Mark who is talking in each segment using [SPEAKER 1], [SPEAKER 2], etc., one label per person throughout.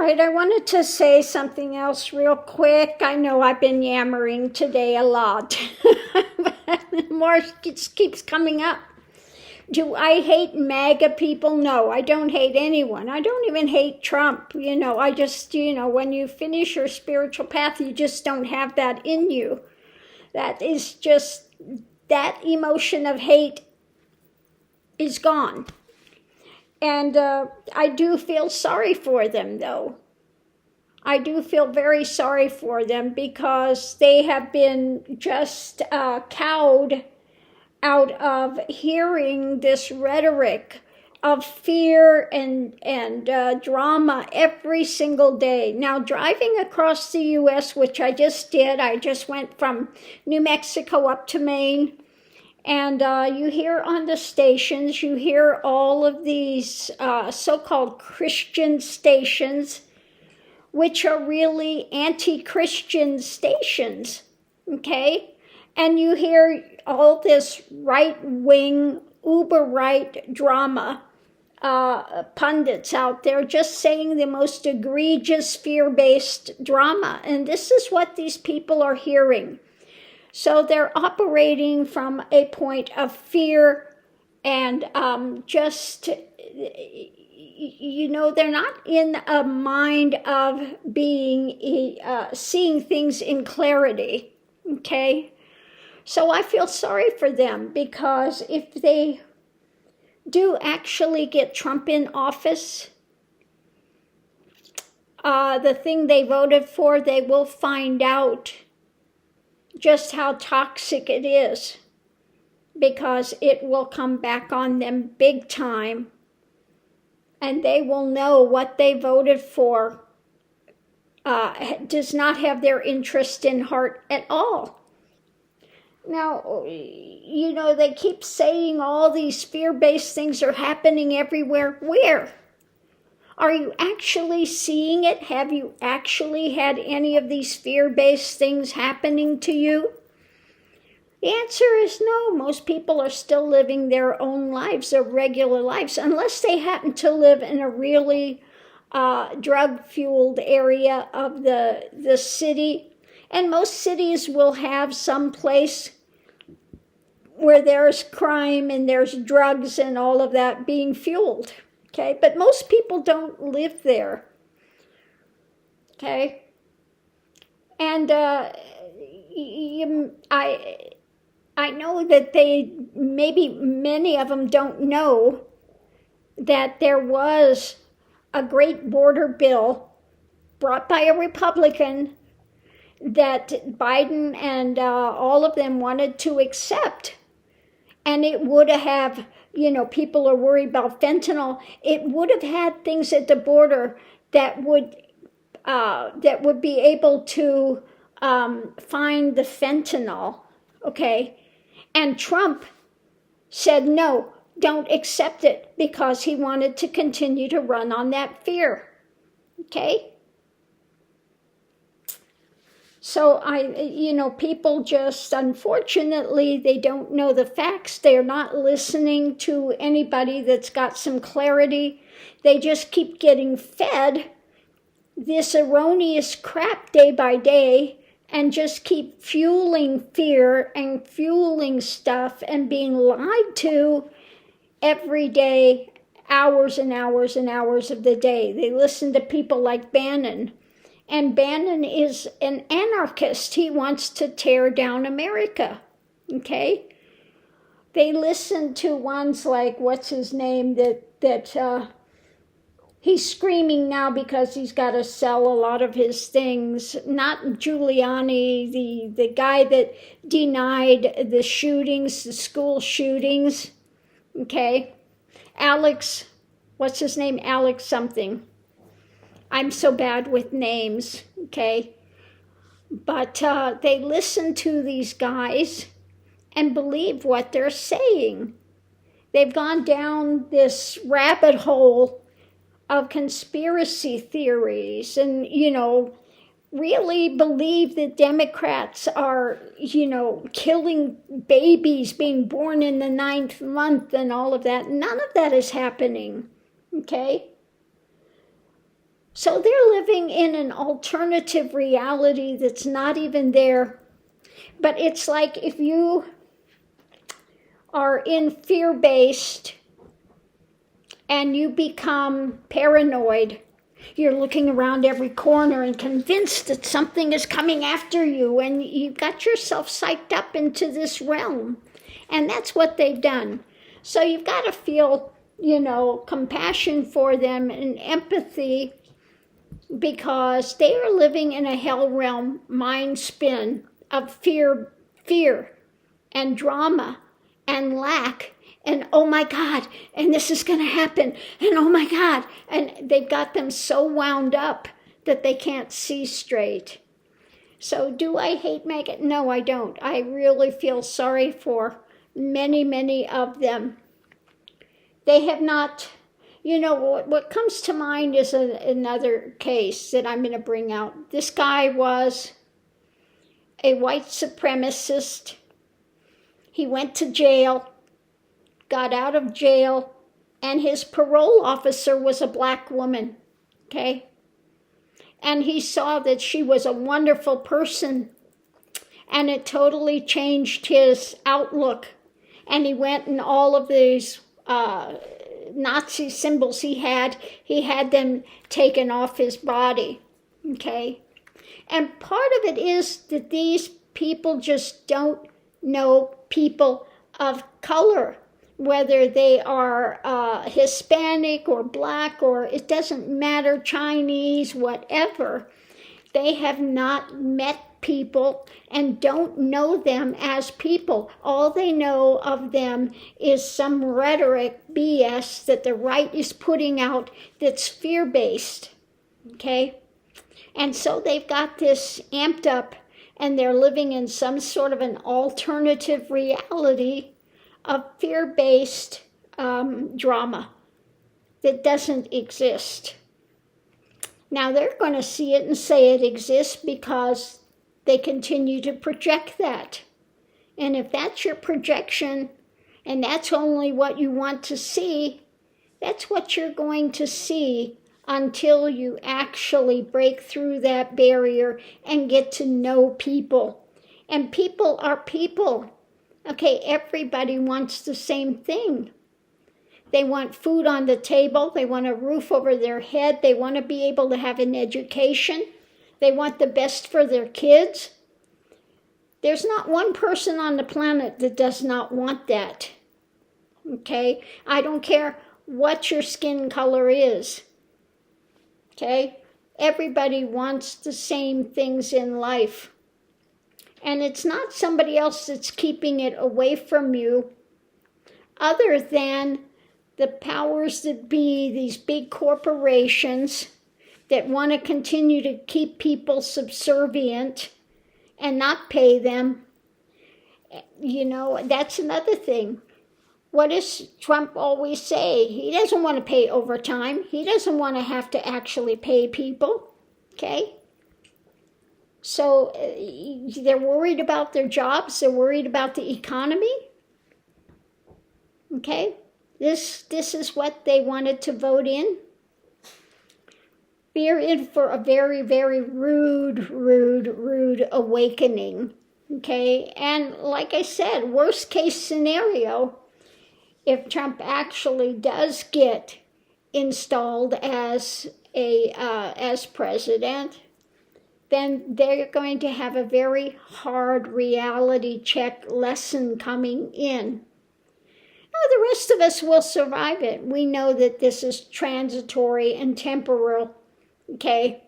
[SPEAKER 1] right, I wanted to say something else real quick. I know I've been yammering today a lot, but more just keeps coming up. Do I hate MAGA people? No, I don't hate anyone. I don't even hate Trump. I just, when you finish your spiritual path, you just don't have that in you. That is just, that emotion of hate is gone. And I do feel sorry for them, though. I do feel very sorry for them because they have been just cowed out of hearing this rhetoric of fear and drama every single day. Now, driving across the U.S., which I just did, I just went from New Mexico up to Maine. And you hear on the stations, you hear all of these so-called Christian stations, which are really anti-Christian stations, okay? And you hear all this right-wing, uber-right drama, pundits out there just saying the most egregious fear-based drama. And this is what these people are hearing. So they're operating from a point of fear and just, they're not in a mind of being, seeing things in clarity, okay? So I feel sorry for them because if they do actually get Trump in office, the thing they voted for, they will find out just how toxic it is, because it will come back on them big time, and they will know what they voted for does not have their interest in heart at all. Now, they keep saying all these fear-based things are happening everywhere. Where? Are you actually seeing it? Have you actually had any of these fear-based things happening to you? The answer is no. Most people are still living their own lives, their regular lives, unless they happen to live in a really drug-fueled area of the city. And most cities will have some place where there's crime and there's drugs and all of that being fueled. Okay, but most people don't live there. Okay, and I know that maybe many of them don't know that there was a great border bill brought by a Republican that Biden and all of them wanted to accept, and it would have. People are worried about fentanyl. It would have had things at the border that would be able to find the fentanyl, okay? And Trump said, no, don't accept it, because he wanted to continue to run on that fear, okay? So people just, unfortunately, they don't know the facts. They're not listening to anybody that's got some clarity. They just keep getting fed this erroneous crap day by day and just keep fueling fear and fueling stuff and being lied to every day, hours and hours and hours of the day. They listen to people like Bannon. And Bannon is an anarchist. He wants to tear down America, okay? They listen to ones like, what's his name, that he's screaming now because he's got to sell a lot of his things. Not Giuliani, the guy that denied the shootings, the school shootings, okay? Alex, what's his name? Alex something. I'm so bad with names, okay? But they listen to these guys and believe what they're saying. They've gone down this rabbit hole of conspiracy theories and, really believe that Democrats are, killing babies being born in the 9th month and all of that. None of that is happening, okay? So they're living in an alternative reality that's not even there. But it's like if you are in fear-based and you become paranoid, you're looking around every corner and convinced that something is coming after you, and you've got yourself psyched up into this realm. And that's what they've done. So you've got to feel, compassion for them and empathy, because they are living in a hell realm mind spin of fear and drama and lack and oh my God, and this is going to happen, and oh my God. And they've got them so wound up that they can't see straight. So do I hate Megan? No, I don't. I really feel sorry for many, many of them. They have not, what comes to mind is another case that I'm going to bring out. This guy was a white supremacist. He went to jail, got out of jail, and his parole officer was a black woman, okay? And he saw that she was a wonderful person, and it totally changed his outlook. And he went and all of these Nazi symbols he had them taken off his body, okay? And part of it is that these people just don't know people of color, whether they are Hispanic or black, or it doesn't matter, Chinese, whatever. They have not met people and don't know them as people. All they know of them is some rhetoric BS that the right is putting out that's fear-based, okay? And so they've got this amped up, and they're living in some sort of an alternative reality of fear-based drama that doesn't exist. Now they're going to see it and say it exists because they continue to project that. And if that's your projection and that's only what you want to see, that's what you're going to see until you actually break through that barrier and get to know people. And people are people. Okay, everybody wants the same thing. They want food on the table. They want a roof over their head. They want to be able to have an education. They want the best for their kids. There's not one person on the planet that does not want that. Okay? I don't care what your skin color is. Okay? Everybody wants the same things in life. And it's not somebody else that's keeping it away from you, other than the powers that be, these big corporations that want to continue to keep people subservient and not pay them. That's another thing. What does Trump always say? He doesn't want to pay overtime. He doesn't want to have to actually pay people, okay? So they're worried about their jobs. They're worried about the economy, okay? This is what they wanted to vote in. We are in for a very, very rude awakening, okay? And like I said, worst case scenario, if Trump actually does get installed as president, then they're going to have a very hard reality check lesson coming in. The rest of us will survive it. We know that this is transitory and temporal, okay?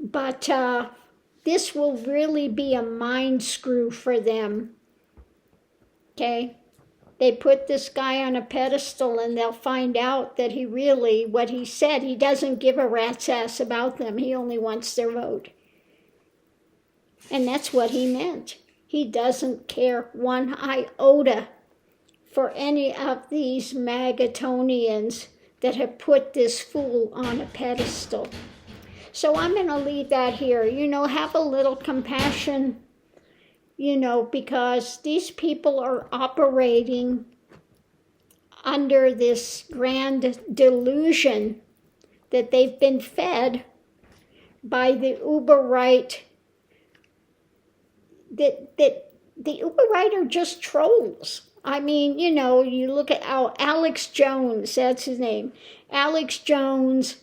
[SPEAKER 1] But this will really be a mind screw for them, okay? They put this guy on a pedestal and they'll find out that what he said, he doesn't give a rat's ass about them. He only wants their vote. And that's what he meant. He doesn't care one iota for any of these Magatonians that have put this fool on a pedestal. So I'm going to leave that here. Have a little compassion, because these people are operating under this grand delusion that they've been fed by the uber right, that the uber right are just trolls. I mean, you know, you look at Alex Jones, that's his name. Alex Jones,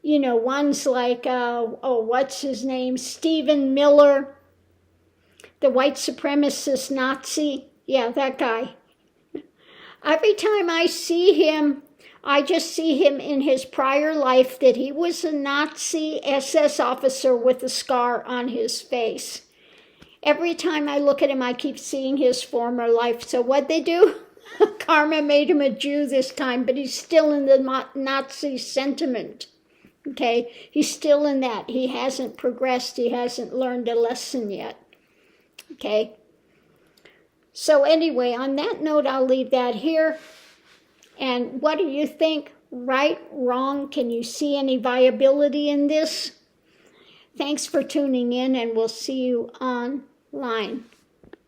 [SPEAKER 1] you know, ones like, what's his name? Stephen Miller, the white supremacist Nazi. Yeah, that guy. Every time I see him, I just see him in his prior life that he was a Nazi SS officer with a scar on his face. Every time I look at him, I keep seeing his former life. So what'd they do? Karma made him a Jew this time, but he's still in the Nazi sentiment. Okay, he's still in that. He hasn't progressed. He hasn't learned a lesson yet. Okay. So anyway, on that note, I'll leave that here. And what do you think? Right, wrong? Can you see any viability in this? Thanks for tuning in, and we'll see you online.